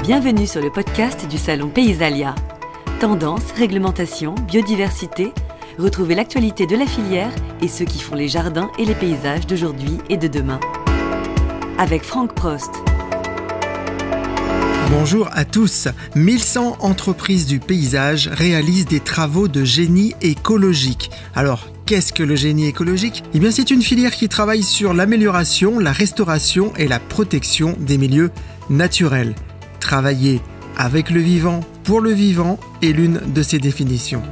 Bienvenue sur le podcast du Salon Paysalia. Tendances, réglementation, biodiversité, retrouvez l'actualité de la filière et ceux qui font les jardins et les paysages d'aujourd'hui et de demain. Avec Franck Prost. Bonjour à tous. 1100 entreprises du paysage réalisent des travaux de génie écologique. Alors, qu'est-ce que le génie écologique ? Eh bien, c'est une filière qui travaille sur l'amélioration, la restauration et la protection des milieux naturels. Travailler avec le vivant, pour le vivant, est l'une de ses définitions.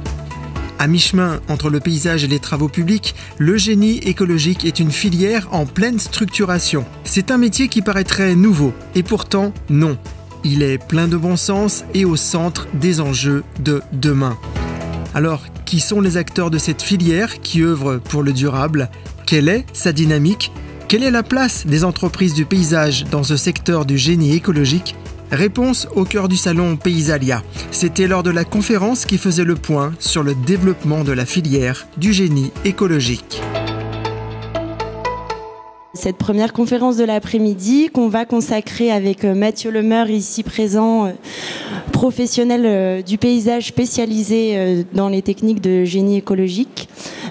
À mi-chemin entre le paysage et les travaux publics, le génie écologique est une filière en pleine structuration. C'est un métier qui paraîtrait nouveau, et pourtant non. Il est plein de bon sens et au centre des enjeux de demain. Alors, qui sont les acteurs de cette filière qui œuvrent pour le durable ? Quelle est sa dynamique ? Quelle est la place des entreprises du paysage dans ce secteur du génie écologique ? Réponse au cœur du salon Paysalia. C'était lors de la conférence qui faisait le point sur le développement de la filière du génie écologique. Cette première conférence de l'après-midi qu'on va consacrer avec Mathieu Lemeur, ici présent, professionnel du paysage spécialisé dans les techniques de génie écologique,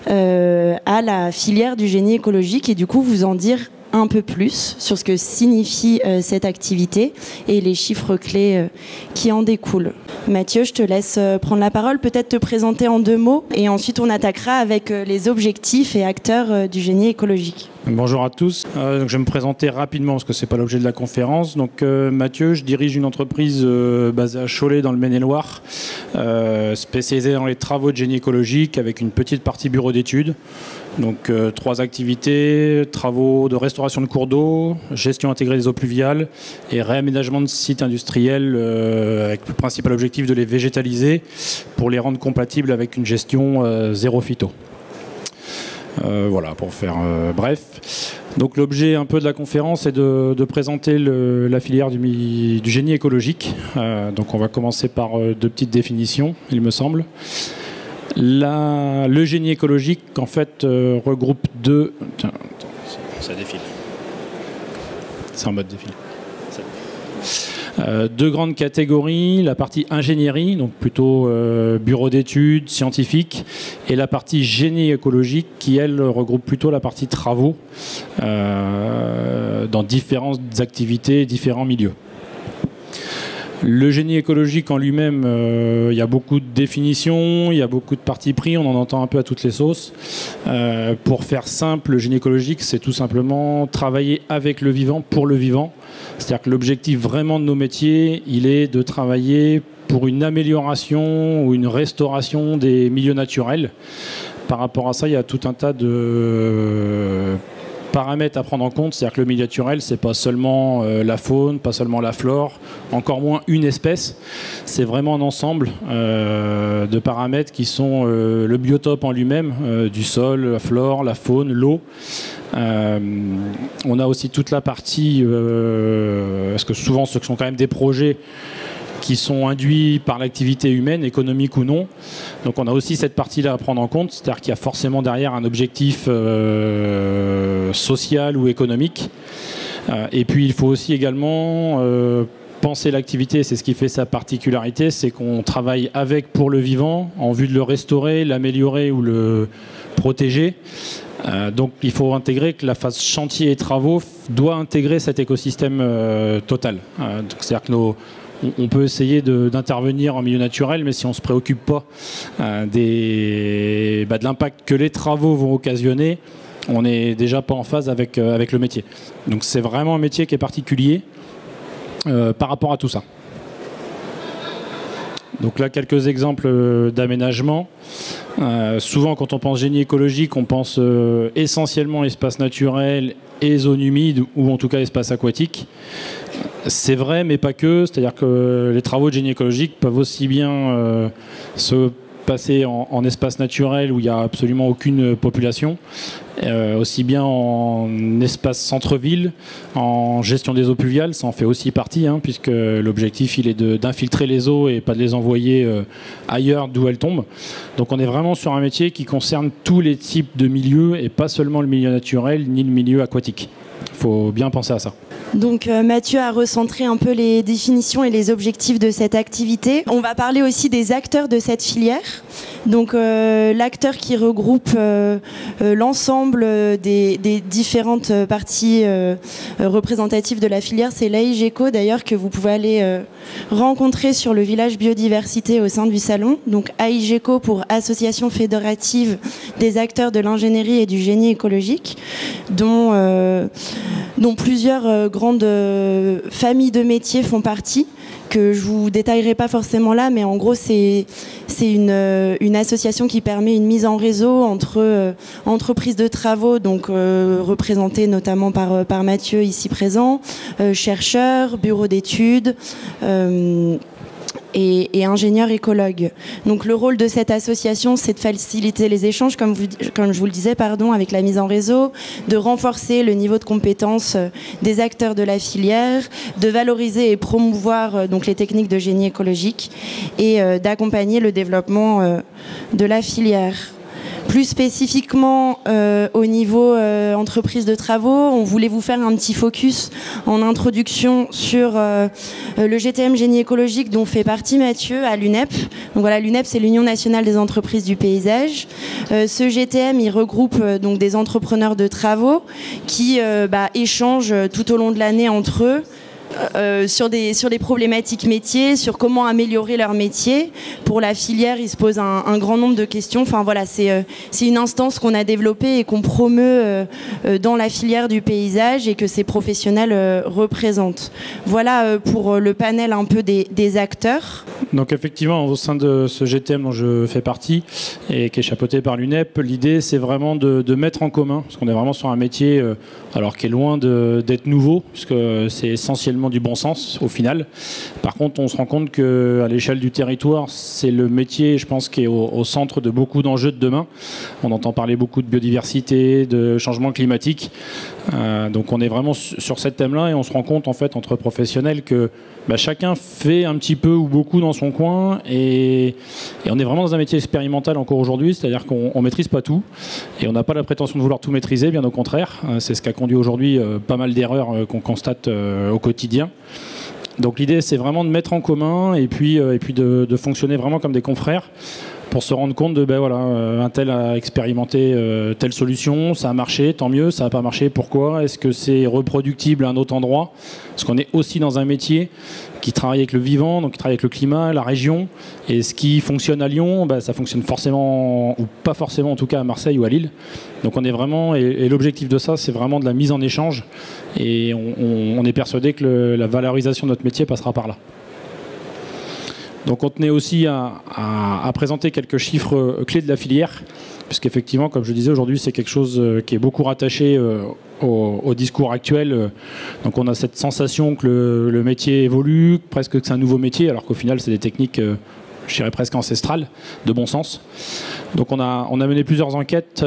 à la filière du génie écologique et du coup vous en dire un peu plus sur ce que signifie cette activité et les chiffres clés qui en découlent. Mathieu, je te laisse prendre la parole, peut-être te présenter en 2 mots et ensuite on attaquera avec les objectifs et acteurs du génie écologique. Bonjour à tous. Donc je vais me présenter rapidement parce que ce n'est pas l'objet de la conférence. Donc Mathieu, je dirige une entreprise basée à Cholet dans le Maine-et-Loire, spécialisée dans les travaux de génie écologique avec une petite partie bureau d'études. Donc 3 activités, travaux de restauration de cours d'eau, gestion intégrée des eaux pluviales et réaménagement de sites industriels avec le principal objectif de les végétaliser pour les rendre compatibles avec une gestion zéro phyto. Voilà, pour faire bref. Donc l'objet un peu de la conférence est de présenter la filière du génie écologique. Donc on va commencer par 2 petites définitions, il me semble. Le génie écologique, en fait, regroupe 2... Tiens, ça défile. C'est en mode défilé. 2 grandes catégories, la partie ingénierie, donc plutôt bureau d'études, scientifique, et la partie génie écologique qui, elle, regroupe plutôt la partie travaux dans différentes activités, différents milieux. Le génie écologique en lui-même, il y a beaucoup de définitions, il y a beaucoup de partis pris, on en entend un peu à toutes les sauces. Pour faire simple, le génie écologique, c'est tout simplement travailler avec le vivant, pour le vivant. C'est-à-dire que l'objectif vraiment de nos métiers, il est de travailler pour une amélioration ou une restauration des milieux naturels. Par rapport à ça, il y a tout un tas de paramètres à prendre en compte, c'est-à-dire que le milieu naturel, c'est pas seulement la faune, pas seulement la flore, encore moins une espèce, c'est vraiment un ensemble de paramètres qui sont le biotope en lui-même, du sol, la flore, la faune, l'eau. On a aussi toute la partie, parce que souvent ce sont quand même des projets qui sont induits par l'activité humaine, économique ou non. Donc on a aussi cette partie-là à prendre en compte, c'est-à-dire qu'il y a forcément derrière un objectif social ou économique. Et puis il faut aussi également penser l'activité, c'est ce qui fait sa particularité, c'est qu'on travaille avec pour le vivant, en vue de le restaurer, l'améliorer ou le protéger. Donc il faut intégrer que la phase chantier et travaux doit intégrer cet écosystème total. C'est-à-dire que on peut essayer d'intervenir en milieu naturel, mais si on ne se préoccupe pas de l'impact que les travaux vont occasionner, on n'est déjà pas en phase avec le métier. Donc c'est vraiment un métier qui est particulier par rapport à tout ça. Donc là, quelques exemples d'aménagement. Souvent, quand on pense génie écologique, on pense essentiellement espace naturel et zones humides, ou en tout cas espace aquatique. C'est vrai, mais pas que. C'est-à-dire que les travaux de génie écologique peuvent aussi bien se passer en espace naturel où il n'y a absolument aucune population, aussi bien en espace centre-ville, en gestion des eaux pluviales, ça en fait aussi partie, puisque l'objectif il est d'infiltrer les eaux et pas de les envoyer ailleurs d'où elles tombent. Donc on est vraiment sur un métier qui concerne tous les types de milieux et pas seulement le milieu naturel ni le milieu aquatique. faut bien penser à ça. Donc Mathieu a recentré un peu les définitions et les objectifs de cette activité. On va parler aussi des acteurs de cette filière. Donc l'acteur qui regroupe l'ensemble des différentes parties représentatives de la filière, c'est l'AIGECO d'ailleurs, que vous pouvez aller rencontrer sur le village biodiversité au sein du salon. Donc AIGECO pour Association fédérative des acteurs de l'ingénierie et du génie écologique, dont plusieurs grandes familles de métiers font partie, que je vous détaillerai pas forcément là, mais en gros c'est une association qui permet une mise en réseau entre entreprises de travaux, donc représentées notamment par Mathieu ici présent, chercheurs, bureaux d'études, et ingénieurs écologues. Donc le rôle de cette association, c'est de faciliter les échanges, comme je vous le disais, avec la mise en réseau, de renforcer le niveau de compétences des acteurs de la filière, de valoriser et promouvoir donc les techniques de génie écologique et d'accompagner le développement de la filière. Plus spécifiquement au niveau entreprise de travaux, on voulait vous faire un petit focus en introduction sur le GTM Génie écologique dont fait partie Mathieu à l'UNEP. Donc voilà, l'UNEP, c'est l'Union nationale des entreprises du paysage. Ce GTM, il regroupe donc des entrepreneurs de travaux qui échangent tout au long de l'année entre eux sur des problématiques métiers, sur comment améliorer leur métier. Pour la filière, ils se posent un grand nombre de questions. Enfin voilà, c'est une instance qu'on a développée et qu'on promeut dans la filière du paysage et que ces professionnels représentent. Voilà pour le panel un peu des acteurs. Donc effectivement, au sein de ce GTM dont je fais partie et qui est chapeauté par l'UNEP, l'idée c'est vraiment de mettre en commun, parce qu'on est vraiment sur un métier qui est loin d'être nouveau, puisque c'est essentiellement du bon sens au final. Par contre, on se rend compte qu'à l'échelle du territoire, c'est le métier, je pense, qui est au centre de beaucoup d'enjeux de demain. On entend parler beaucoup de biodiversité, de changement climatique. Donc on est vraiment sur ce thème-là et on se rend compte en fait entre professionnels que chacun fait un petit peu ou beaucoup dans son coin et on est vraiment dans un métier expérimental encore aujourd'hui, c'est-à-dire qu'on ne maîtrise pas tout et on n'a pas la prétention de vouloir tout maîtriser, bien au contraire. C'est ce qui a conduit aujourd'hui pas mal d'erreurs qu'on constate au quotidien. Donc l'idée c'est vraiment de mettre en commun et puis de fonctionner vraiment comme des confrères pour se rendre compte de un tel a expérimenté telle solution, ça a marché, tant mieux, ça n'a pas marché, pourquoi? Est-ce que c'est reproductible à un autre endroit? Parce qu'on est aussi dans un métier qui travaille avec le vivant, donc qui travaille avec le climat, la région, et ce qui fonctionne à Lyon, ça fonctionne forcément, ou pas forcément en tout cas à Marseille ou à Lille. Donc on est vraiment, et l'objectif de ça, c'est vraiment de la mise en échange, et on est persuadé que la valorisation de notre métier passera par là. Donc on tenait aussi à présenter quelques chiffres clés de la filière, puisqu'effectivement, comme je disais, aujourd'hui c'est quelque chose qui est beaucoup rattaché au discours actuel. Donc on a cette sensation que le métier évolue, presque que c'est un nouveau métier, alors qu'au final c'est des techniques, je dirais presque ancestrales, de bon sens. Donc on a mené plusieurs enquêtes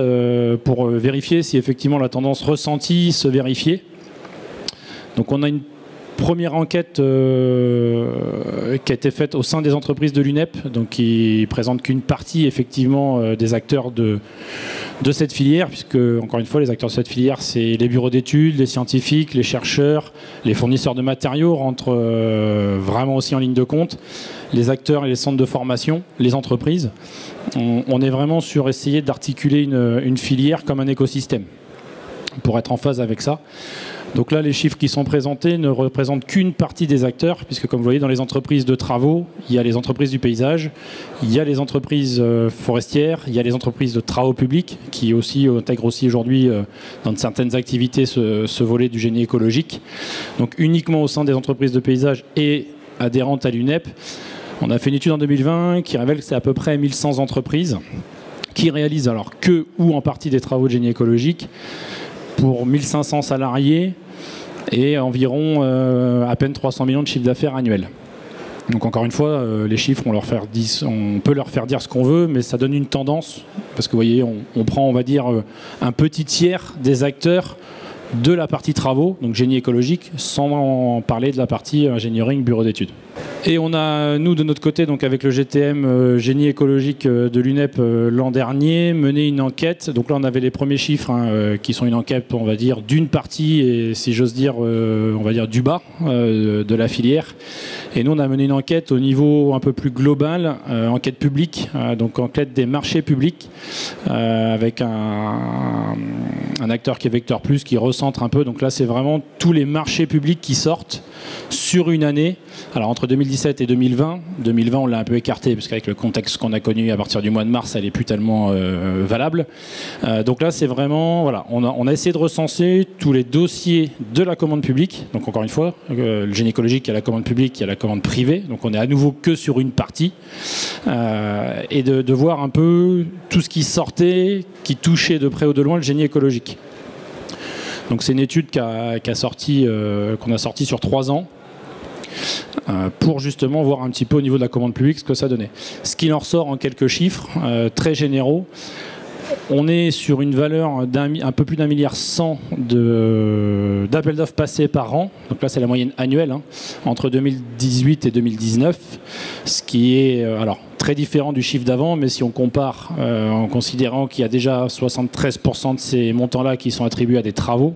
pour vérifier si effectivement la tendance ressentie se vérifiait. Donc on a une première enquête qui a été faite au sein des entreprises de l'UNEP, donc qui présente qu'une partie effectivement des acteurs de cette filière, puisque encore une fois les acteurs de cette filière c'est les bureaux d'études, les scientifiques, les chercheurs, les fournisseurs de matériaux rentrent vraiment aussi en ligne de compte, les acteurs et les centres de formation, les entreprises. On est vraiment sur essayer d'articuler une filière comme un écosystème pour être en phase avec ça. Donc là, les chiffres qui sont présentés ne représentent qu'une partie des acteurs, puisque comme vous voyez, dans les entreprises de travaux, il y a les entreprises du paysage, il y a les entreprises forestières, il y a les entreprises de travaux publics, qui aussi intègrent aussi aujourd'hui dans certaines activités ce volet du génie écologique. Donc uniquement au sein des entreprises de paysage et adhérentes à l'UNEP, on a fait une étude en 2020 qui révèle que c'est à peu près 1100 entreprises qui réalisent alors que ou en partie des travaux de génie écologique pour 1500 salariés et environ à peine 300 millions de chiffre d'affaires annuel. Donc encore une fois, les chiffres, on peut leur faire dire ce qu'on veut, mais ça donne une tendance, parce que vous voyez, on prend, on va dire, un petit tiers des acteurs de la partie travaux, donc génie écologique, sans parler de la partie engineering, bureau d'études. Et on a, nous, de notre côté, donc avec le GTM génie écologique de l'UNEP l'an dernier, mené une enquête. Donc là, on avait les premiers chiffres qui sont une enquête, on va dire, d'une partie, et si j'ose dire, on va dire du bas de la filière. Et nous, on a mené une enquête au niveau un peu plus global, enquête publique, donc enquête des marchés publics, avec un acteur qui est Vecteur Plus, qui recentre un peu. Donc là, c'est vraiment tous les marchés publics qui sortent sur une année. Alors entre 2017 et 2020, on l'a un peu écarté parce qu'avec le contexte qu'on a connu à partir du mois de mars, elle n'est plus tellement valable. Donc là, c'est vraiment, voilà, on a essayé de recenser tous les dossiers de la commande publique. Donc encore une fois, le génie écologique, il y a la commande publique, il y a la commande privée. Donc on est à nouveau que sur une partie. Et de voir un peu tout ce qui sortait, qui touchait de près ou de loin le génie écologique. Donc c'est une étude qu'on a sortie sur 3 ans. Pour justement voir un petit peu au niveau de la commande publique ce que ça donnait. Ce qu'il en ressort en quelques chiffres très généraux, on est sur une valeur un peu plus d'1,1 milliard d'appels d'offres passés par an. Donc là, c'est la moyenne annuelle entre 2018 et 2019, ce qui est alors très différent du chiffre d'avant, mais si on compare en considérant qu'il y a déjà 73% de ces montants-là qui sont attribués à des travaux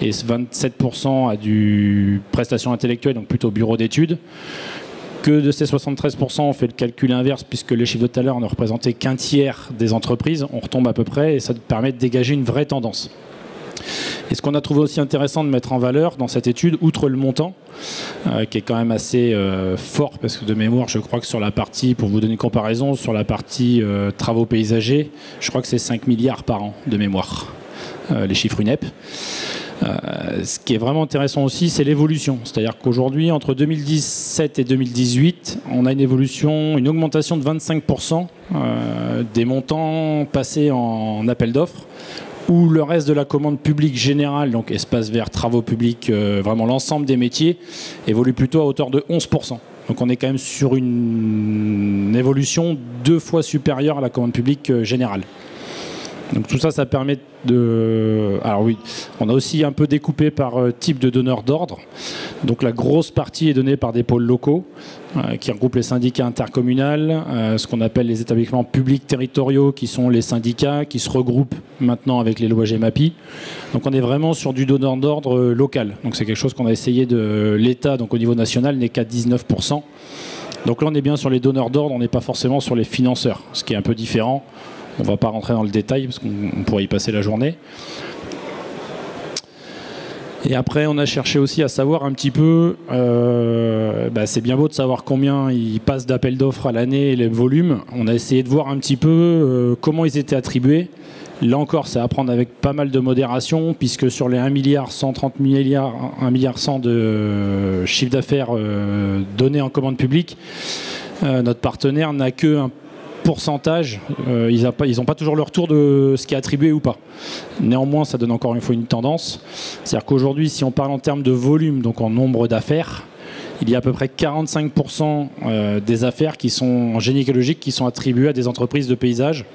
et 27% à du prestation intellectuelle, donc plutôt bureau d'études, que de ces 73%, on fait le calcul inverse, puisque les chiffres de tout à l'heure ne représentaient qu'un tiers des entreprises, on retombe à peu près, et ça permet de dégager une vraie tendance. Et ce qu'on a trouvé aussi intéressant de mettre en valeur dans cette étude, outre le montant, qui est quand même assez fort, parce que de mémoire, je crois que sur la partie, pour vous donner une comparaison, sur la partie travaux paysagers, je crois que c'est 5 milliards par an de mémoire, les chiffres UNEP. Ce qui est vraiment intéressant aussi, c'est l'évolution. C'est-à-dire qu'aujourd'hui, entre 2017 et 2018, on a une augmentation de 25% des montants passés en appel d'offres, où le reste de la commande publique générale, donc espace vert, travaux publics, vraiment l'ensemble des métiers, évolue plutôt à hauteur de 11%. Donc on est quand même sur une évolution 2 fois supérieure à la commande publique générale. Donc tout ça, ça permet de... Alors oui, on a aussi un peu découpé par type de donneur d'ordre. Donc la grosse partie est donnée par des pôles locaux qui regroupent les syndicats intercommunaux, ce qu'on appelle les établissements publics territoriaux, qui sont les syndicats qui se regroupent maintenant avec les lois GEMAPI. Donc on est vraiment sur du donneur d'ordre local. Donc c'est quelque chose qu'on a essayé de... L'État, donc au niveau national, n'est qu'à 19%. Donc là, on est bien sur les donneurs d'ordre, on n'est pas forcément sur les financeurs, ce qui est un peu différent. On ne va pas rentrer dans le détail parce qu'on pourrait y passer la journée. Et après, on a cherché aussi à savoir un petit peu, c'est bien beau de savoir combien ils passent d'appels d'offres à l'année et les volumes. On a essayé de voir un petit peu comment ils étaient attribués. Là encore, c'est à prendre avec pas mal de modération, puisque sur les 1,130 milliard de chiffre d'affaires donnés en commande publique, notre partenaire n'a que un pourcentage, ils n'ont pas toujours le retour de ce qui est attribué ou pas. Néanmoins, ça donne encore une fois une tendance. C'est-à-dire qu'aujourd'hui, si on parle en termes de volume, donc en nombre d'affaires, il y a à peu près 45% des affaires qui sont en génie écologique qui sont attribuées à des entreprises de paysage,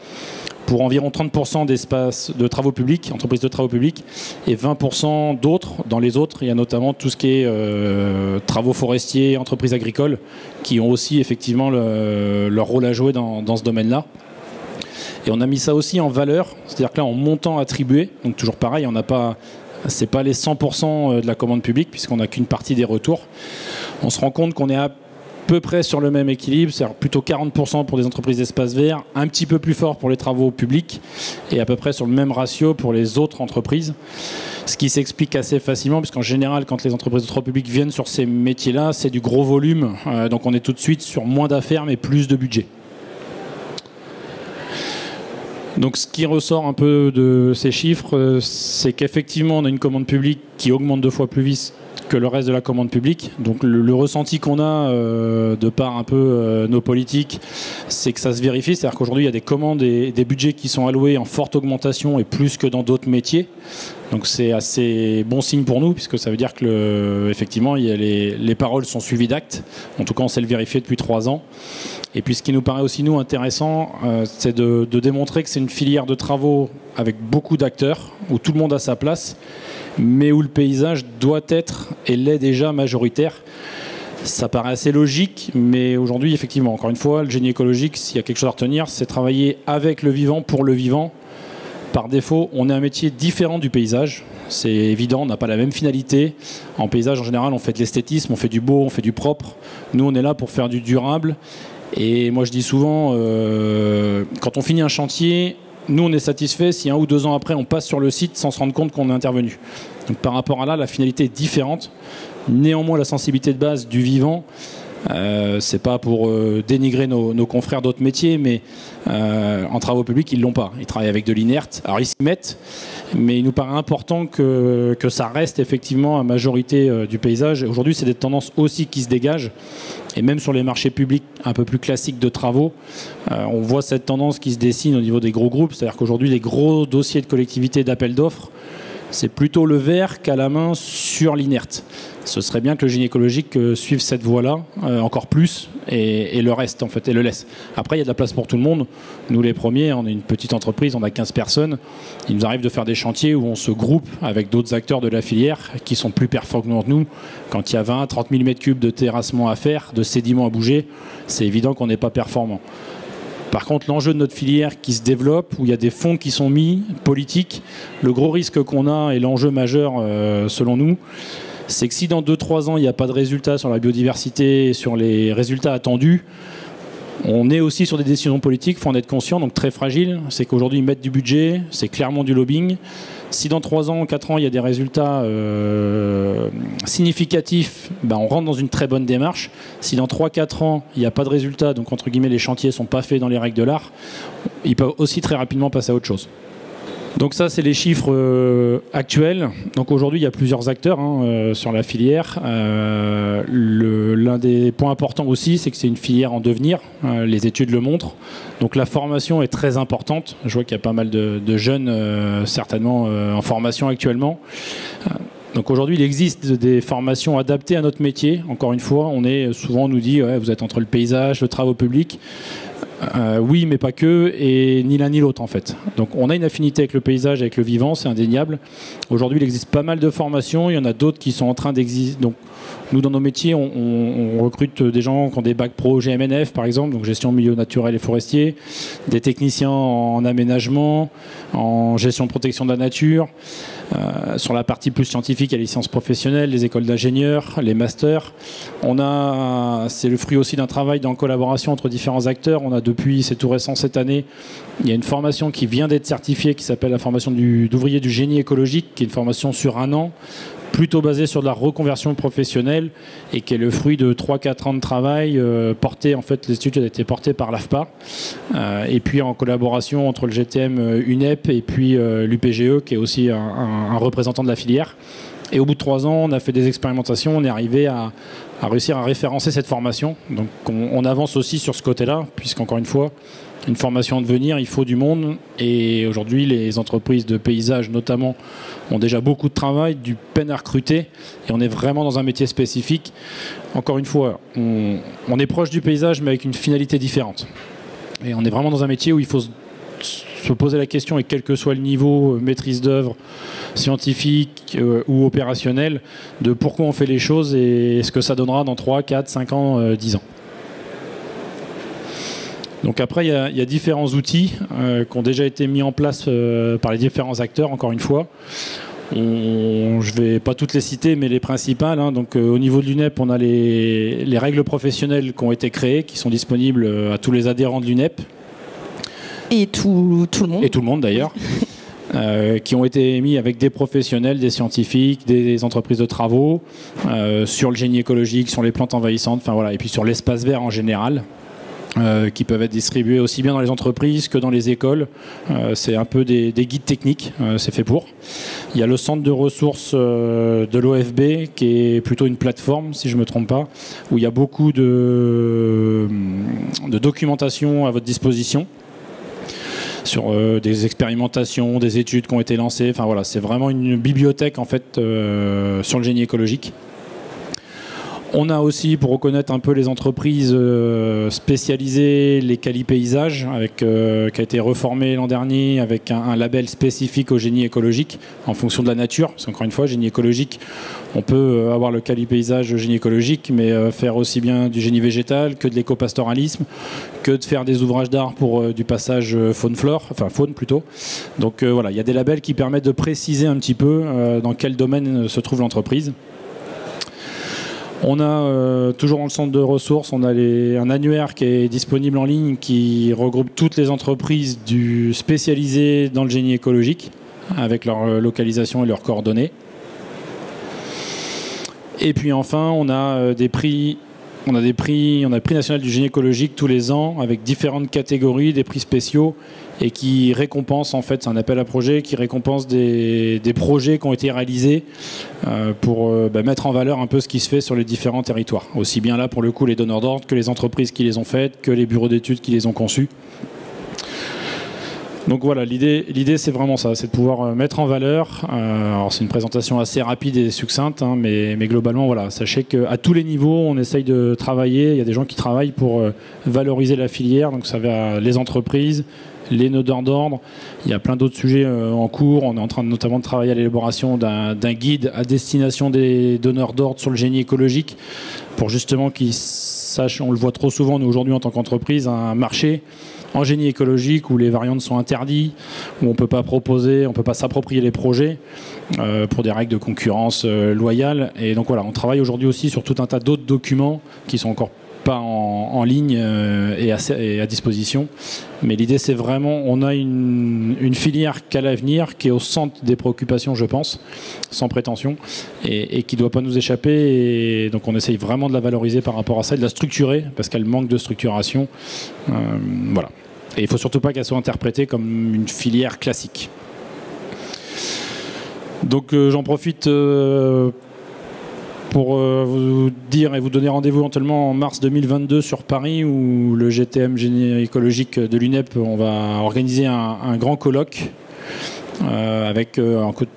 pour environ 30% d'espaces de travaux publics, entreprises de travaux publics, et 20% d'autres. Dans les autres, il y a notamment tout ce qui est travaux forestiers, entreprises agricoles, qui ont aussi effectivement leur rôle à jouer dans ce domaine-là. Et on a mis ça aussi en valeur, c'est-à-dire que là, en montant attribué, donc toujours pareil, c'est pas les 100% de la commande publique, puisqu'on n'a qu'une partie des retours. On se rend compte qu'on est à peu près sur le même équilibre, c'est-à-dire plutôt 40% pour les entreprises d'espace vert, un petit peu plus fort pour les travaux publics et à peu près sur le même ratio pour les autres entreprises. Ce qui s'explique assez facilement, puisqu'en général, quand les entreprises de travaux publics viennent sur ces métiers-là, c'est du gros volume, donc on est tout de suite sur moins d'affaires mais plus de budget. Donc ce qui ressort un peu de ces chiffres, c'est qu'effectivement on a une commande publique qui augmente 2 fois plus vite que le reste de la commande publique. Donc le ressenti qu'on a de par un peu nos politiques, c'est que ça se vérifie. C'est-à-dire qu'aujourd'hui, il y a des commandes et des budgets qui sont alloués en forte augmentation et plus que dans d'autres métiers. Donc c'est assez bon signe pour nous, puisque ça veut dire que effectivement les paroles sont suivies d'actes. En tout cas, on sait le vérifier depuis 3 ans. Et puis ce qui nous paraît aussi nous intéressant, c'est de démontrer que c'est une filière de travaux avec beaucoup d'acteurs, où tout le monde a sa place, mais où le paysage doit être et l'est déjà majoritaire. Ça paraît assez logique, mais aujourd'hui, effectivement, encore une fois, le génie écologique, s'il y a quelque chose à retenir, c'est travailler avec le vivant pour le vivant. Par défaut, on est un métier différent du paysage. C'est évident, on n'a pas la même finalité. En paysage, en général, on fait de l'esthétisme, on fait du beau, on fait du propre. Nous, on est là pour faire du durable. Et moi, je dis souvent, quand on finit un chantier, nous, on est satisfait si 1 ou 2 ans après, on passe sur le site sans se rendre compte qu'on est intervenu. Donc, par rapport à là, la finalité est différente. Néanmoins, la sensibilité de base du vivant, c'est pas pour dénigrer nos confrères d'autres métiers, mais en travaux publics, ils l'ont pas. Ils travaillent avec de l'inerte. Alors, ils s'y mettent, mais il nous paraît important que ça reste effectivement la majorité du paysage. Aujourd'hui, c'est des tendances aussi qui se dégagent. Et même sur les marchés publics un peu plus classiques de travaux, on voit cette tendance qui se dessine au niveau des gros groupes. C'est-à-dire qu'aujourd'hui, les gros dossiers de collectivité d'appel d'offres, c'est plutôt le verre qu'à la main sur l'inerte. Ce serait bien que le génie écologique suive cette voie-là, encore plus, et le reste, en fait, et le laisse. Après, il y a de la place pour tout le monde. Nous, les premiers, on est une petite entreprise, on a 15 personnes. Il nous arrive de faire des chantiers où on se groupe avec d'autres acteurs de la filière qui sont plus performants que nous. Quand il y a 20, 30 000 m3 de terrassement à faire, de sédiments à bouger, c'est évident qu'on n'est pas performant. Par contre, l'enjeu de notre filière qui se développe, où il y a des fonds qui sont mis, politiques, le gros risque qu'on a et l'enjeu majeur selon nous, c'est que si dans 2-3 ans, il n'y a pas de résultats sur la biodiversité et sur les résultats attendus, on est aussi sur des décisions politiques, il faut en être conscient, donc très fragile. C'est qu'aujourd'hui, ils mettent du budget, c'est clairement du lobbying. Si dans 3 ans, 4 ans, il y a des résultats significatifs, ben on rentre dans une très bonne démarche. Si dans 3-4 ans, il n'y a pas de résultats, donc entre guillemets, les chantiers ne sont pas faits dans les règles de l'art, ils peuvent aussi très rapidement passer à autre chose. Donc ça, c'est les chiffres actuels. Donc aujourd'hui, il y a plusieurs acteurs sur la filière. L'un des points importants aussi, c'est que c'est une filière en devenir. Les études le montrent. Donc la formation est très importante. Je vois qu'il y a pas mal de jeunes, certainement, en formation actuellement. Donc aujourd'hui, il existe des formations adaptées à notre métier. Encore une fois, on nous dit, ouais, vous êtes entre le paysage, le travaux public. Oui, mais pas que, et ni l'un ni l'autre en fait. Donc on a une affinité avec le paysage, avec le vivant, c'est indéniable. Aujourd'hui, il existe pas mal de formations, il y en a d'autres qui sont en train d'exister. Donc nous, dans nos métiers, on recrute des gens qui ont des bacs pro GMNF par exemple, donc gestion milieu naturel et forestier, des techniciens en aménagement, en gestion de protection de la nature. Sur la partie plus scientifique, il y a les sciences professionnelles, les écoles d'ingénieurs, les masters. C'est le fruit aussi d'un travail en collaboration entre différents acteurs. On a depuis, c'est tout récent cette année, il y a une formation qui vient d'être certifiée qui s'appelle la formation d'ouvrier du génie écologique, qui est une formation sur 1 an, plutôt basée sur de la reconversion professionnelle et qui est le fruit de 3-4 ans de travail porté, en fait, l'étude a été portée par l'AFPA et puis en collaboration entre le GTM UNEP et puis l'UPGE qui est aussi un représentant de la filière. Et au bout de 3 ans, on a fait des expérimentations, on est arrivé à réussir à référencer cette formation. Donc on avance aussi sur ce côté-là, puisqu'encore une fois, une formation en devenir, il faut du monde. Et aujourd'hui, les entreprises de paysage notamment ont déjà beaucoup de travail, du peine à recruter. Et on est vraiment dans un métier spécifique. Encore une fois, on est proche du paysage, mais avec une finalité différente. Et on est vraiment dans un métier où il faut se poser la question, et quel que soit le niveau, maîtrise d'œuvre, scientifique ou opérationnel, de pourquoi on fait les choses et ce que ça donnera dans 3, 4, 5 ans, 10 ans. Donc après, il y a différents outils qui ont déjà été mis en place par les différents acteurs, encore une fois. Je ne vais pas toutes les citer, mais les principales. Donc, au niveau de l'UNEP, on a les règles professionnelles qui ont été créées, qui sont disponibles à tous les adhérents de l'UNEP. Et tout le monde. Et tout le monde d'ailleurs. Qui ont été émis avec des professionnels, des scientifiques, des entreprises de travaux, sur le génie écologique, sur les plantes envahissantes, enfin voilà, et puis sur l'espace vert en général. Qui peuvent être distribués aussi bien dans les entreprises que dans les écoles. C'est un peu des guides techniques, c'est fait pour. Il y a le centre de ressources de l'OFB qui est plutôt une plateforme, si je ne me trompe pas, où il y a beaucoup de documentation à votre disposition. sur des expérimentations, des études qui ont été lancées. Enfin voilà, c'est vraiment une bibliothèque en fait sur le génie écologique. On a aussi, pour reconnaître un peu les entreprises spécialisées, les Quali Paysages, qui a été reformé l'an dernier avec un label spécifique au génie écologique en fonction de la nature. Parce qu'encore une fois, génie écologique, on peut avoir le Quali Paysage génie écologique, mais faire aussi bien du génie végétal que de l'éco-pastoralisme, que de faire des ouvrages d'art pour du passage faune-flore, enfin faune plutôt. Donc voilà, il y a des labels qui permettent de préciser un petit peu dans quel domaine se trouve l'entreprise. On a toujours dans le centre de ressources, on a un annuaire qui est disponible en ligne qui regroupe toutes les entreprises spécialisées dans le génie écologique avec leur localisation et leurs coordonnées. Et puis enfin, on a des prix. On a le prix national du génie écologique tous les ans avec différentes catégories, des prix spéciaux et qui récompensent, en fait, c'est un appel à projet qui récompense des projets qui ont été réalisés pour mettre en valeur un peu ce qui se fait sur les différents territoires. Aussi bien là, pour le coup, les donneurs d'ordre que les entreprises qui les ont faites, que les bureaux d'études qui les ont conçus. Donc voilà, l'idée c'est vraiment ça, c'est de pouvoir mettre en valeur. Alors c'est une présentation assez rapide et succincte, hein, mais globalement voilà, sachez qu'à tous les niveaux on essaye de travailler. Il y a des gens qui travaillent pour valoriser la filière, donc ça va les entreprises, les donneurs d'ordre. Il y a plein d'autres sujets en cours. On est en train notamment de travailler à l'élaboration d'un guide à destination des donneurs d'ordre sur le génie écologique pour justement qu'ils sachent, on le voit trop souvent nous aujourd'hui en tant qu'entreprise, un marché en génie écologique où les variantes sont interdites, où on ne peut pas proposer, on ne peut pas s'approprier les projets pour des règles de concurrence loyales. Et donc voilà, on travaille aujourd'hui aussi sur tout un tas d'autres documents qui sont encore pas en ligne et à disposition. Mais l'idée c'est vraiment, on a une filière qu'à l'avenir, qui est au centre des préoccupations je pense, sans prétention, et qui ne doit pas nous échapper. Et donc on essaye vraiment de la valoriser par rapport à ça, de la structurer, parce qu'elle manque de structuration. Voilà. Et il ne faut surtout pas qu'elle soit interprétée comme une filière classique. Donc j'en profite pour vous dire et vous donner rendez-vous éventuellement en mars 2022 sur Paris, où le GTM Génie écologique de l'UNEP, on va organiser un grand colloque avec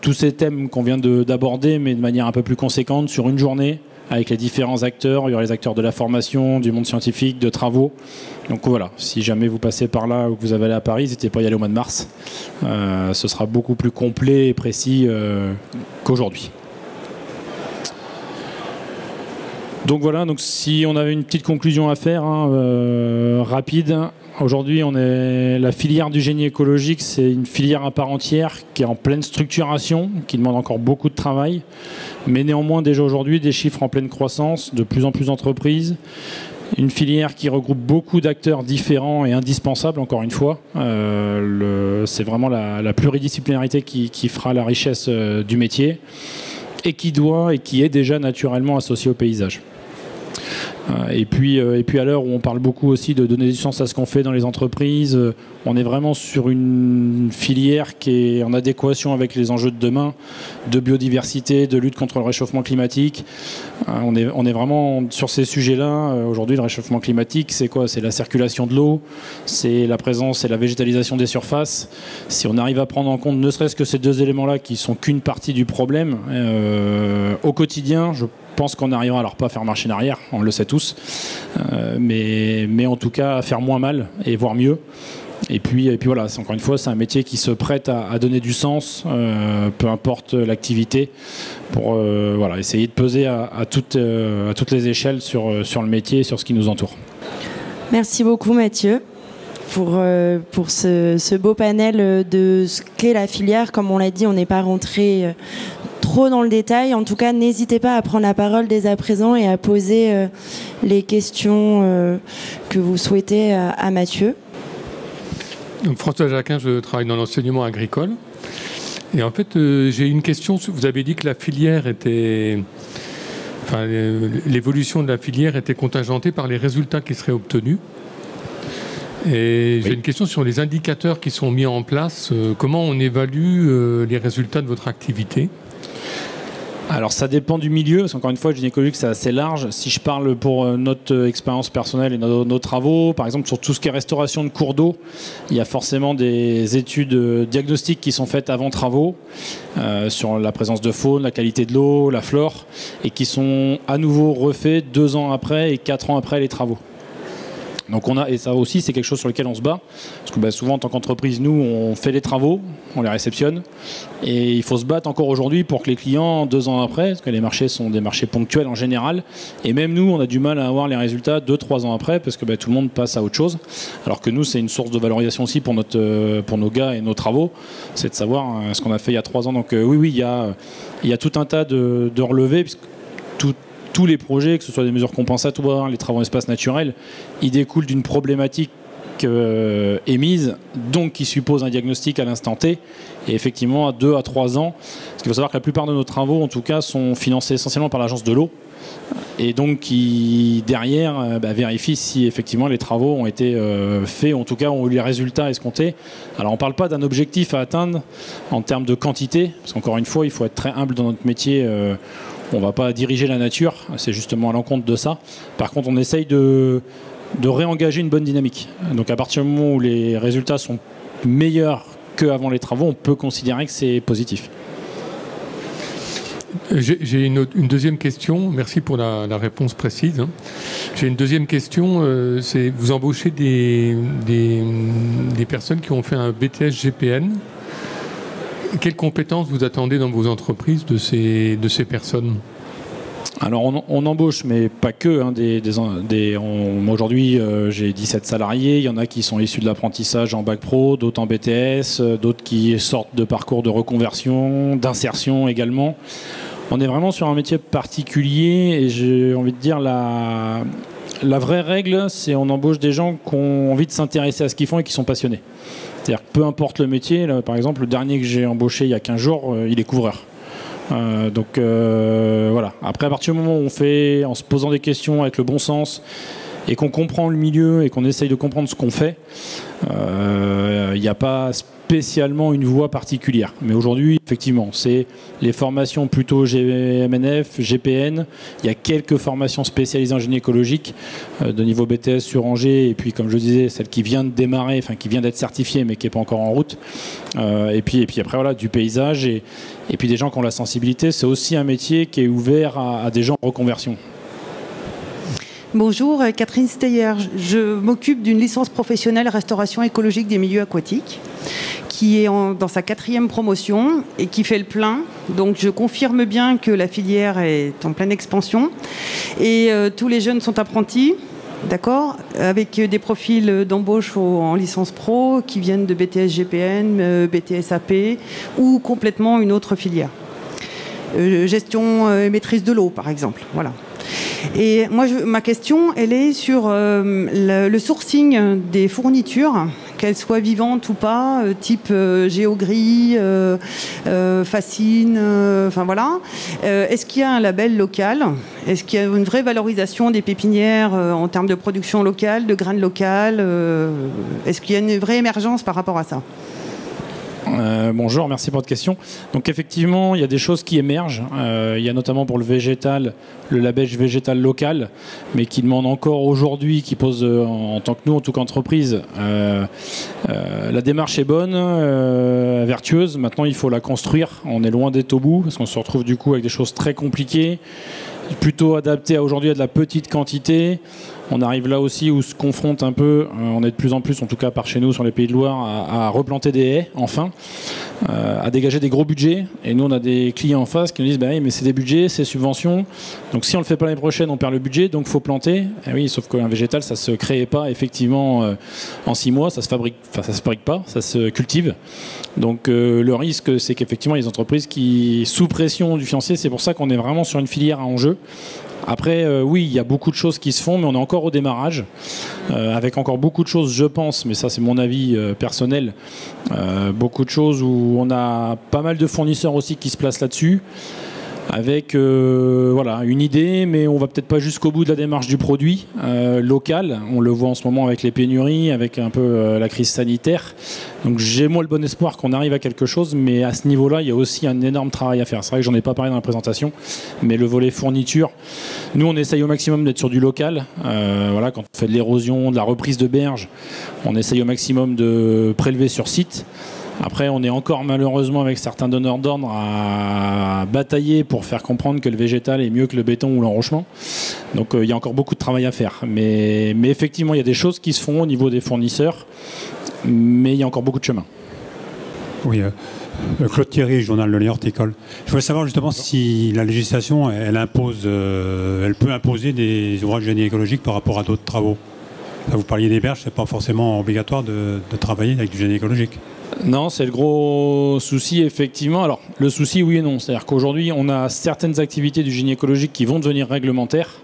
tous ces thèmes qu'on vient d'aborder, mais de manière un peu plus conséquente, sur une journée, avec les différents acteurs. Il y aura les acteurs de la formation, du monde scientifique, de travaux. Donc voilà, si jamais vous passez par là ou que vous avez allé à Paris, n'hésitez pas à y aller au mois de mars. Ce sera beaucoup plus complet et précis qu'aujourd'hui. Donc voilà, donc si on avait une petite conclusion à faire, rapide, aujourd'hui la filière du génie écologique, c'est une filière à part entière qui est en pleine structuration, qui demande encore beaucoup de travail, mais néanmoins déjà aujourd'hui des chiffres en pleine croissance, de plus en plus d'entreprises, une filière qui regroupe beaucoup d'acteurs différents et indispensables, encore une fois. C'est vraiment la pluridisciplinarité qui fera la richesse du métier et qui est déjà naturellement associée au paysage. Et puis à l'heure où on parle beaucoup aussi de donner du sens à ce qu'on fait dans les entreprises, on est vraiment sur une filière qui est en adéquation avec les enjeux de demain, de biodiversité, de lutte contre le réchauffement climatique. On est vraiment sur ces sujets-là. Aujourd'hui, le réchauffement climatique, c'est quoi? C'est la circulation de l'eau, c'est la présence et la végétalisation des surfaces. Si on arrive à prendre en compte ne serait-ce que ces deux éléments-là, qui sont qu'une partie du problème, au quotidien, je pense qu'on arrivera, alors pas à faire marche en arrière, on le sait tous, mais en tout cas à faire moins mal et voire mieux. Et puis voilà, encore une fois, c'est un métier qui se prête à donner du sens, peu importe l'activité, pour essayer de peser à toutes les échelles sur le métier et sur ce qui nous entoure. Merci beaucoup Mathieu pour ce beau panel de ce qu'est la filière. Comme on l'a dit, on n'est pas rentré trop dans le détail. En tout cas, n'hésitez pas à prendre la parole dès à présent et à poser les questions que vous souhaitez à Mathieu. Donc, François Jacquin, je travaille dans l'enseignement agricole. Et en fait, j'ai une question. Vous avez dit que la filière l'évolution de la filière était contingentée par les résultats qui seraient obtenus. Et j'ai une question sur les indicateurs qui sont mis en place. Comment on évalue les résultats de votre activité ? Alors ça dépend du milieu, parce qu'encore une fois, le génie écologique c'est assez large. Si je parle pour notre expérience personnelle et nos travaux, par exemple sur tout ce qui est restauration de cours d'eau, il y a forcément des études diagnostiques qui sont faites avant travaux sur la présence de faune, la qualité de l'eau, la flore, et qui sont à nouveau refaits 2 ans après et 4 ans après les travaux. Donc et ça aussi c'est quelque chose sur lequel on se bat, parce que souvent en tant qu'entreprise, nous on fait les travaux, on les réceptionne, et il faut se battre encore aujourd'hui pour que les clients 2 ans après, parce que les marchés sont des marchés ponctuels en général, et même nous on a du mal à avoir les résultats 2-3 ans après, parce que tout le monde passe à autre chose, alors que nous c'est une source de valorisation aussi pour nos gars et nos travaux, c'est de savoir ce qu'on a fait il y a 3 ans. Donc oui, il y a tout un tas de relevés, puisque tous les projets, que ce soit des mesures compensatoires, les travaux en espace naturel, ils découlent d'une problématique émise, donc qui suppose un diagnostic à l'instant T, et effectivement à 2 à 3 ans. Parce qu'il faut savoir que la plupart de nos travaux, en tout cas, sont financés essentiellement par l'agence de l'eau, et donc qui derrière vérifie si effectivement les travaux ont été faits, ou en tout cas ont eu les résultats escomptés. Alors on ne parle pas d'un objectif à atteindre en termes de quantité, parce qu'encore une fois, il faut être très humble dans notre métier. On ne va pas diriger la nature, c'est justement à l'encontre de ça. Par contre, on essaye de réengager une bonne dynamique. Donc à partir du moment où les résultats sont meilleurs qu'avant les travaux, on peut considérer que c'est positif. J'ai une deuxième question. Merci pour la réponse précise. J'ai une deuxième question. C'est vous embauchez des personnes qui ont fait un BTS GPN. Quelles compétences vous attendez dans vos entreprises de ces personnes ? Alors on embauche, mais pas que. Aujourd'hui, j'ai 17 salariés. Il y en a qui sont issus de l'apprentissage en bac pro, d'autres en BTS, d'autres qui sortent de parcours de reconversion, d'insertion également. On est vraiment sur un métier particulier, et j'ai envie de dire la vraie règle, c'est on embauche des gens qui ont envie de s'intéresser à ce qu'ils font et qui sont passionnés. C'est-à-dire que peu importe le métier, là, par exemple, le dernier que j'ai embauché il y a 15 jours, il est couvreur. Voilà. Après, à partir du moment où on fait, en se posant des questions avec le bon sens, et qu'on comprend le milieu et qu'on essaye de comprendre ce qu'on fait, il n'y a pas spécialement une voie particulière. Mais aujourd'hui, effectivement, c'est les formations plutôt GMNF, GPN. Il y a quelques formations spécialisées en génie écologique de niveau BTS sur Angers, et puis comme je le disais, celle qui vient de démarrer, enfin qui vient d'être certifiée mais qui n'est pas encore en route. Et puis après, voilà, du paysage et puis des gens qui ont la sensibilité. C'est aussi un métier qui est ouvert à des gens en reconversion. Bonjour, Catherine Steyer. Je m'occupe d'une licence professionnelle restauration écologique des milieux aquatiques qui est dans sa 4e promotion et qui fait le plein. Donc je confirme bien que la filière est en pleine expansion et tous les jeunes sont apprentis, d'accord, avec des profils d'embauche en licence pro qui viennent de BTS GPN, BTS AP ou complètement une autre filière. Gestion et maîtrise de l'eau, par exemple. Voilà. Et moi, ma question, elle est sur le sourcing des fournitures, qu'elles soient vivantes ou pas, type Géogris, Fascine, enfin voilà. Est-ce qu'il y a un label local ? Est-ce qu'il y a une vraie valorisation des pépinières en termes de production locale, de graines locales ? Est-ce qu'il y a une vraie émergence par rapport à ça ? Bonjour, merci pour votre question. Donc effectivement, il y a des choses qui émergent. Il y a notamment pour le végétal, le label végétal local, mais qui demande encore aujourd'hui, qui pose en tant que nous, en tant qu'entreprise, la démarche est bonne, vertueuse. Maintenant, il faut la construire. On est loin d'être au bout, parce qu'on se retrouve du coup avec des choses très compliquées, plutôt adaptées aujourd'hui à de la petite quantité. On arrive là aussi où se confronte un peu, on est de plus en plus, en tout cas par chez nous sur les Pays de Loire, à replanter des haies, enfin, à dégager des gros budgets. Et nous, on a des clients en face qui nous disent bah oui, mais c'est des budgets, c'est subventions. Donc si on le fait pas l'année prochaine, on perd le budget, donc il faut planter. Et oui, sauf qu'un végétal, ça se crée pas effectivement en 6 mois, ça se fabrique pas, ça se cultive. Donc le risque, c'est qu'effectivement, les entreprises qui, sous pression du financier, c'est pour ça qu'on est vraiment sur une filière à enjeu. Après, oui, il y a beaucoup de choses qui se font, mais on est encore au démarrage, avec encore beaucoup de choses, je pense, mais ça c'est mon avis personnel, beaucoup de choses où on a pas mal de fournisseurs aussi qui se placent là-dessus. avec voilà, une idée, mais on va peut-être pas jusqu'au bout de la démarche du produit local. On le voit en ce moment avec les pénuries, avec un peu la crise sanitaire. Donc j'ai moi le bon espoir qu'on arrive à quelque chose, mais à ce niveau-là, il y a aussi un énorme travail à faire. C'est vrai que j'en ai pas parlé dans la présentation, mais le volet fourniture, nous on essaye au maximum d'être sur du local. Voilà, quand on fait de l'érosion, de la reprise de berge, on essaye au maximum de prélever sur site. Après, on est encore malheureusement avec certains donneurs d'ordre à batailler pour faire comprendre que le végétal est mieux que le béton ou l'enrochement. Donc il y a encore beaucoup de travail à faire. Mais effectivement, il y a des choses qui se font au niveau des fournisseurs, mais il y a encore beaucoup de chemin. Oui, Claude Thierry, journal Le Lien Horticole. Je voulais savoir justement si la législation, elle peut imposer des ouvrages de génie écologique par rapport à d'autres travaux. Là, vous parliez des berges, c'est pas forcément obligatoire de travailler avec du génie écologique. Non, c'est le gros souci, effectivement. Alors, le souci, oui et non. C'est-à-dire qu'aujourd'hui, on a certaines activités du génie écologique qui vont devenir réglementaires,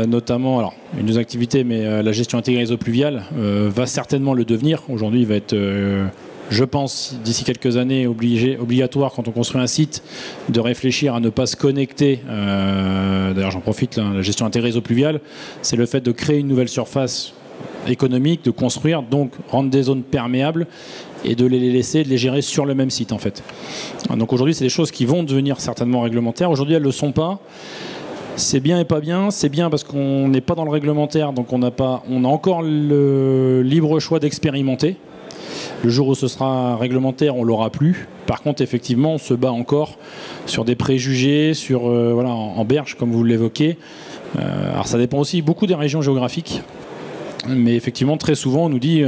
notamment, alors, une des activités, mais la gestion intégrée des eaux pluviales va certainement le devenir. Aujourd'hui, il va être, je pense, d'ici quelques années, obligatoire, quand on construit un site, de réfléchir à ne pas se connecter. D'ailleurs, j'en profite, là, la gestion intégrée des eaux pluviales, c'est le fait de créer une nouvelle surface économique, de construire, donc rendre des zones perméables et de les laisser, de les gérer sur le même site en fait. Donc aujourd'hui c'est des choses qui vont devenir certainement réglementaires. Aujourd'hui elles ne le sont pas. C'est bien et pas bien. C'est bien parce qu'on n'est pas dans le réglementaire, donc on a encore le libre choix d'expérimenter. Le jour où ce sera réglementaire, on l'aura plus. Par contre, effectivement, on se bat encore sur des préjugés, sur voilà, en berge, comme vous l'évoquez. Alors ça dépend aussi beaucoup des régions géographiques. Mais effectivement, très souvent, on nous dit,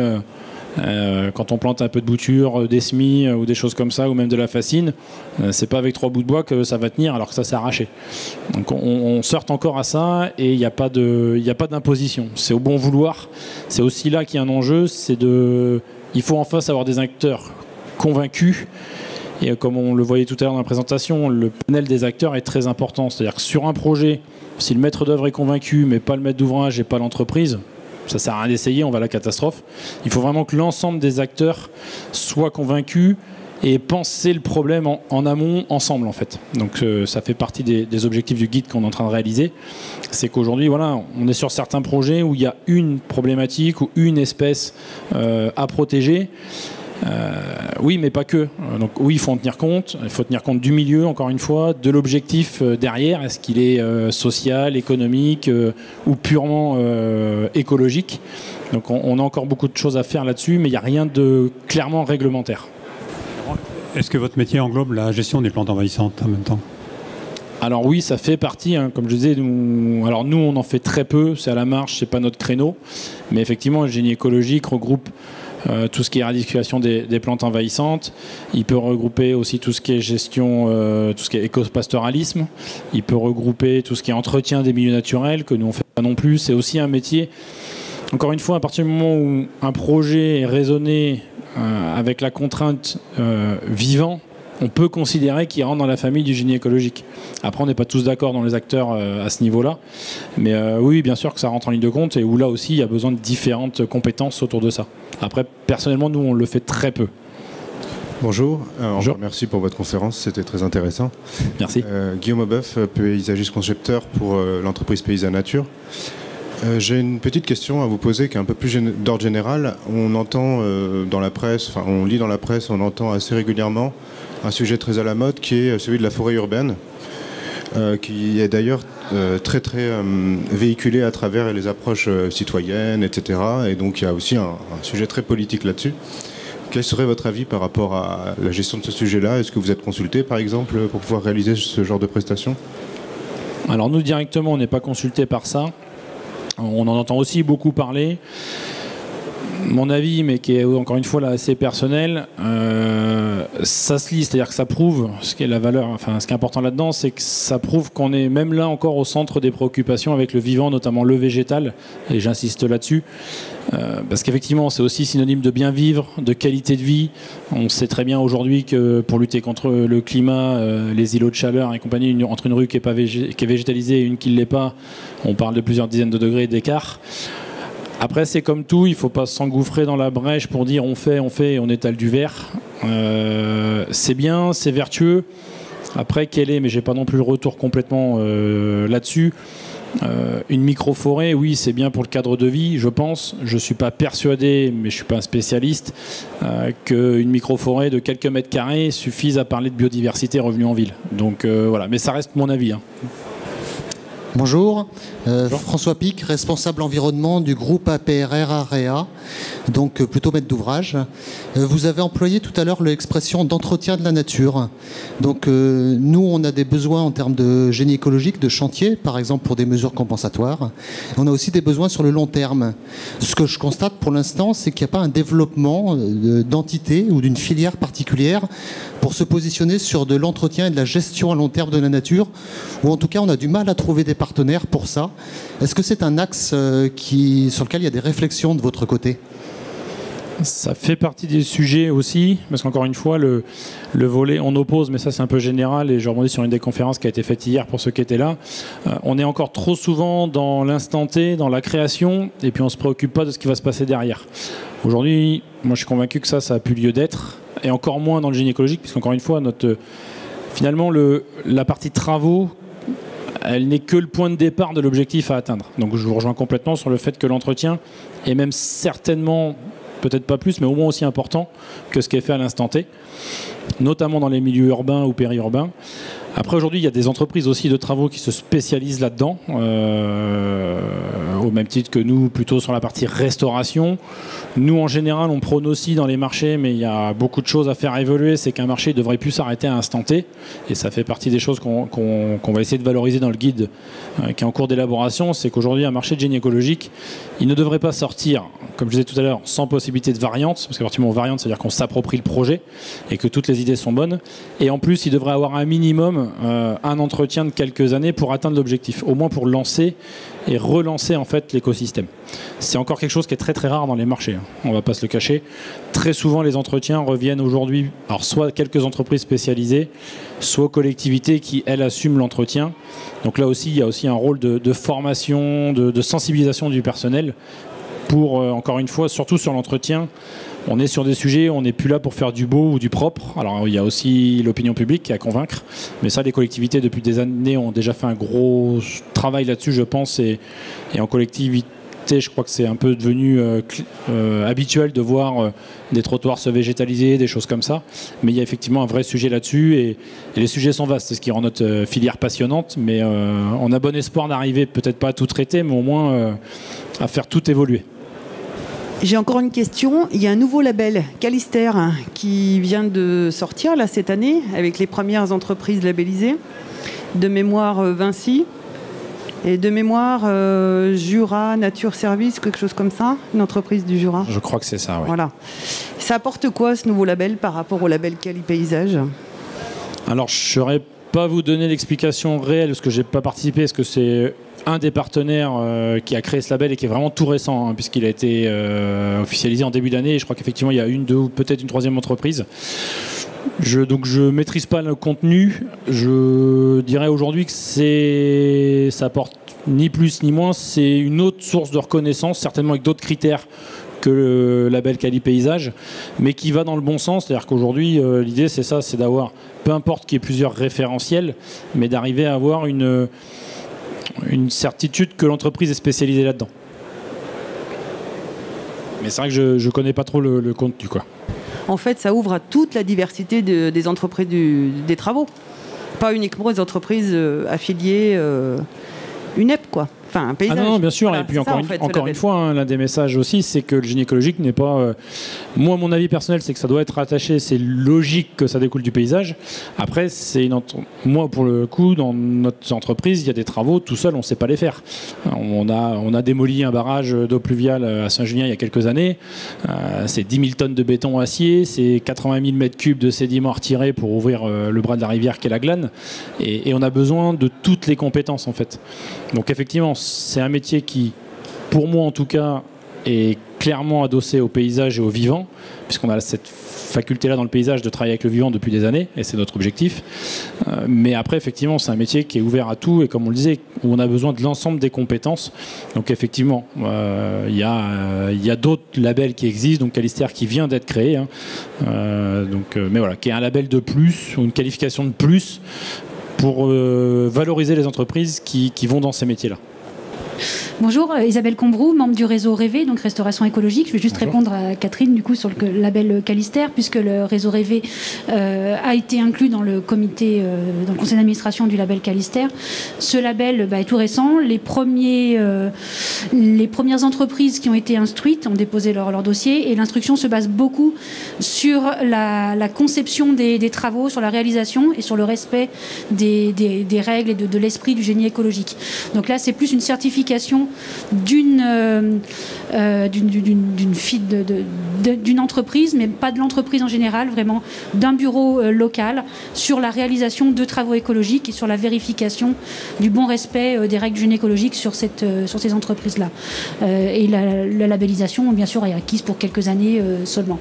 quand on plante un peu de bouture, des semis ou des choses comme ça, ou même de la fascine, c'est pas avec 3 bouts de bois que ça va tenir, alors que ça s'est arraché. Donc on sort encore à ça, et il n'y a pas d'imposition. C'est au bon vouloir. C'est aussi là qu'il y a un enjeu, il faut en face avoir des acteurs convaincus. Et comme on le voyait tout à l'heure dans la présentation, le panel des acteurs est très important. C'est-à-dire que sur un projet, si le maître d'œuvre est convaincu, mais pas le maître d'ouvrage et pas l'entreprise, ça sert à rien d'essayer, on va à la catastrophe. Il faut vraiment que l'ensemble des acteurs soient convaincus et penser le problème en amont ensemble en fait. Donc ça fait partie des objectifs du guide qu'on est en train de réaliser. C'est qu'aujourd'hui, voilà, on est sur certains projets où il y a une problématique ou une espèce à protéger. Oui, mais pas que. Donc oui, il faut en tenir compte. Il faut tenir compte du milieu, encore une fois, de l'objectif derrière. Est-ce qu'il est social, économique ou purement écologique? Donc on a encore beaucoup de choses à faire là-dessus, mais il n'y a rien de clairement réglementaire. Est-ce que votre métier englobe la gestion des plantes envahissantes en même temps? Alors oui, ça fait partie, hein, comme je disais, nous on en fait très peu, c'est à la marge, c'est pas notre créneau, mais effectivement le génie écologique regroupe tout ce qui est éradication des plantes envahissantes. Il peut regrouper aussi tout ce qui est gestion, tout ce qui est éco-pastoralisme. Il peut regrouper tout ce qui est entretien des milieux naturels, que nous on ne fait pas non plus. C'est aussi un métier, encore une fois, à partir du moment où un projet est raisonné avec la contrainte vivant, on peut considérer qu'il rentre dans la famille du génie écologique. Après, on n'est pas tous d'accord dans les acteurs à ce niveau-là. Mais oui, bien sûr que ça rentre en ligne de compte et où là aussi, il y a besoin de différentes compétences autour de ça. Après, personnellement, nous, on le fait très peu. Bonjour. Bonjour. Merci pour votre conférence, c'était très intéressant. Merci. Guillaume Aubeuf, paysagiste concepteur pour l'entreprise Paysanne Nature. J'ai une petite question à vous poser qui est un peu plus d'ordre général. On entend dans la presse, enfin on lit dans la presse, on entend assez régulièrement un sujet très à la mode qui est celui de la forêt urbaine, qui est d'ailleurs très véhiculé à travers les approches citoyennes, etc. Et donc il y a aussi un sujet très politique là-dessus. Quel serait votre avis par rapport à la gestion de ce sujet-là? Est-ce que vous êtes consulté par exemple pour pouvoir réaliser ce genre de prestations? Alors nous directement on n'est pas consulté par ça. On en entend aussi beaucoup parler. Mon avis, mais qui est encore une fois là assez personnel, ça se lit, c'est-à-dire que ça prouve ce qui est la valeur, enfin ce qui est important là-dedans, c'est que ça prouve qu'on est même là encore au centre des préoccupations avec le vivant, notamment le végétal, et j'insiste là-dessus, parce qu'effectivement c'est aussi synonyme de bien vivre, de qualité de vie. On sait très bien aujourd'hui que pour lutter contre le climat, les îlots de chaleur et compagnie, entre une rue qui est végétalisée et une qui ne l'est pas, on parle de plusieurs dizaines de degrés d'écart. Après, c'est comme tout, il ne faut pas s'engouffrer dans la brèche pour dire on fait et on étale du verre. C'est bien, c'est vertueux. Après, quelle est, mais j'ai pas non plus le retour complètement là-dessus. Une micro-forêt, oui, c'est bien pour le cadre de vie, je pense. Je ne suis pas persuadé, mais je ne suis pas un spécialiste, qu'une micro-forêt de quelques mètres carrés suffise à parler de biodiversité revenue en ville. Donc voilà, mais ça reste mon avis. Bonjour, François Pic, responsable environnement du groupe APRR AREA, donc plutôt maître d'ouvrage. Vous avez employé tout à l'heure l'expression d'entretien de la nature. Donc nous, on a des besoins en termes de génie écologique, de chantier, par exemple pour des mesures compensatoires. On a aussi des besoins sur le long terme. Ce que je constate pour l'instant, c'est qu'il n'y a pas un développement d'entité ou d'une filière particulière pour se positionner sur de l'entretien et de la gestion à long terme de la nature, ou en tout cas on a du mal à trouver des partenaires pour ça. Est-ce que c'est un axe sur lequel il y a des réflexions de votre côté ? Ça fait partie des sujets aussi, parce qu'encore une fois, le volet on oppose, mais ça c'est un peu général, et je rebondis sur une des conférences qui a été faite hier pour ceux qui étaient là. On est encore trop souvent dans l'instant T, dans la création, et puis on ne se préoccupe pas de ce qui va se passer derrière. Aujourd'hui, moi je suis convaincu que ça a plus lieu d'être, et encore moins dans le génie écologique, puisqu'encore une fois, finalement la partie travaux, elle n'est que le point de départ de l'objectif à atteindre. Donc je vous rejoins complètement sur le fait que l'entretien est même certainement, peut-être pas plus, mais au moins aussi important que ce qui est fait à l'instant T, notamment dans les milieux urbains ou périurbains. Après, aujourd'hui, il y a des entreprises aussi de travaux qui se spécialisent là-dedans, au même titre que nous, plutôt sur la partie restauration. Nous, en général, on prône aussi dans les marchés, mais il y a beaucoup de choses à faire évoluer. C'est qu'un marché ne devrait plus s'arrêter à un instant T. Et ça fait partie des choses qu'on va essayer de valoriser dans le guide qui est en cours d'élaboration. C'est qu'aujourd'hui, un marché de génie écologique, il ne devrait pas sortir, comme je disais tout à l'heure, sans possibilité de variante. Parce qu'à partir du moment où variante, c'est-à-dire qu'on s'approprie le projet et que toutes les idées sont bonnes. Et en plus, il devrait avoir un minimum un entretien de quelques années pour atteindre l'objectif, au moins pour lancer et relancer en fait l'écosystème. C'est encore quelque chose qui est très très rare dans les marchés, on ne va pas se le cacher. Très souvent les entretiens reviennent aujourd'hui, alors soit quelques entreprises spécialisées, soit collectivités qui elles assument l'entretien. Donc là aussi il y a aussi un rôle de formation, de sensibilisation du personnel pour, encore une fois, surtout sur l'entretien. On est sur des sujets, on n'est plus là pour faire du beau ou du propre. Alors il y a aussi l'opinion publique qui est à convaincre, mais ça les collectivités depuis des années ont déjà fait un gros travail là-dessus, je pense, et en collectivité je crois que c'est un peu devenu habituel de voir des trottoirs se végétaliser, des choses comme ça, mais il y a effectivement un vrai sujet là-dessus, et les sujets sont vastes, c'est ce qui rend notre filière passionnante, mais on a bon espoir d'arriver peut-être pas à tout traiter, mais au moins à faire tout évoluer. J'ai encore une question. Il y a un nouveau label, Calister, qui vient de sortir là, cette année, avec les premières entreprises labellisées. De mémoire Vinci, et de mémoire Jura Nature Service, quelque chose comme ça, une entreprise du Jura. Je crois que c'est ça, oui. Voilà. Ça apporte quoi, ce nouveau label, par rapport au label Quali Paysage ? Alors, je ne saurais pas vous donner l'explication réelle, parce que je n'ai pas participé, parce que c'est un des partenaires qui a créé ce label et qui est vraiment tout récent, puisqu'il a été officialisé en début d'année, et je crois qu'effectivement il y a une, deux ou peut-être une troisième entreprise. Donc je ne maîtrise pas le contenu. Je dirais aujourd'hui que ça apporte ni plus ni moins, c'est une autre source de reconnaissance, certainement avec d'autres critères que le label Quali Paysage, mais qui va dans le bon sens. C'est-à-dire qu'aujourd'hui, l'idée c'est ça, c'est d'avoir, peu importe qu'il y ait plusieurs référentiels, mais d'arriver à avoir une certitude que l'entreprise est spécialisée là-dedans. Mais c'est vrai que je ne connais pas trop le contenu, quoi. En fait, ça ouvre à toute la diversité des entreprises des travaux. Pas uniquement les entreprises affiliées UNEP, quoi. Enfin, un paysage. Ah non, bien sûr. Voilà, et puis encore ça, une fois, l'un des messages aussi, c'est que le génie écologique n'est pas... moi, mon avis personnel, c'est que ça doit être attaché. C'est logique que ça découle du paysage. Après, moi, pour le coup, dans notre entreprise, il y a des travaux, tout seul, on ne sait pas les faire. On a démoli un barrage d'eau pluviale à Saint-Julien il y a quelques années. C'est 10 000 tonnes de béton acier, c'est 80 000 mètres cubes de sédiments retirés pour ouvrir le bras de la rivière qu'est la Glane. Et on a besoin de toutes les compétences, en fait. Donc, effectivement, c'est un métier qui, pour moi en tout cas, est clairement adossé au paysage et au vivant, puisqu'on a cette faculté-là dans le paysage de travailler avec le vivant depuis des années, et c'est notre objectif. Mais après, effectivement, c'est un métier qui est ouvert à tout, et comme on le disait, où on a besoin de l'ensemble des compétences. Donc effectivement, il y a d'autres labels qui existent, donc Calister qui vient d'être créé, hein. Mais voilà, qui est un label de plus, ou une qualification de plus, pour valoriser les entreprises qui vont dans ces métiers-là. Bonjour, Isabelle Combrou, membre du réseau Rêvé, donc restauration écologique. Je vais juste répondre à Catherine du coup sur le label Calister, puisque le réseau Rêvé a été inclus dans le comité, dans le conseil d'administration du label Calister. Ce label est tout récent. Les premières entreprises qui ont été instruites ont déposé leur dossier, et l'instruction se base beaucoup sur la conception des travaux, sur la réalisation et sur le respect des règles et de l'esprit du génie écologique. Donc là, c'est plus une certification d'une entreprise, mais pas de l'entreprise en général, vraiment d'un bureau local, sur la réalisation de travaux écologiques et sur la vérification du bon respect des règles du génie écologique sur ces entreprises-là. Et la labellisation, bien sûr, est acquise pour quelques années seulement.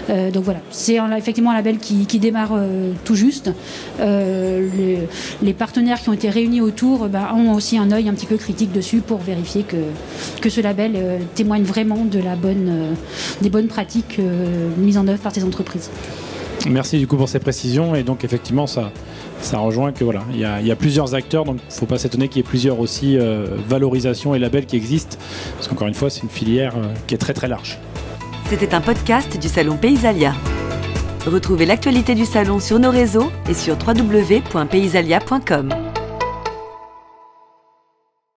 Donc voilà, c'est effectivement un label qui démarre tout juste. Les partenaires qui ont été réunis autour ont aussi un œil un petit peu critique dessus pour vérifier que ce label témoigne vraiment de des bonnes pratiques mises en œuvre par ces entreprises. Merci du coup pour ces précisions, et donc effectivement ça rejoint que voilà, il y a plusieurs acteurs, donc il ne faut pas s'étonner qu'il y ait plusieurs aussi valorisations et labels qui existent, parce qu'encore une fois c'est une filière qui est très très large. C'était un podcast du Salon Paysalia. Retrouvez l'actualité du salon sur nos réseaux et sur www.paysalia.com.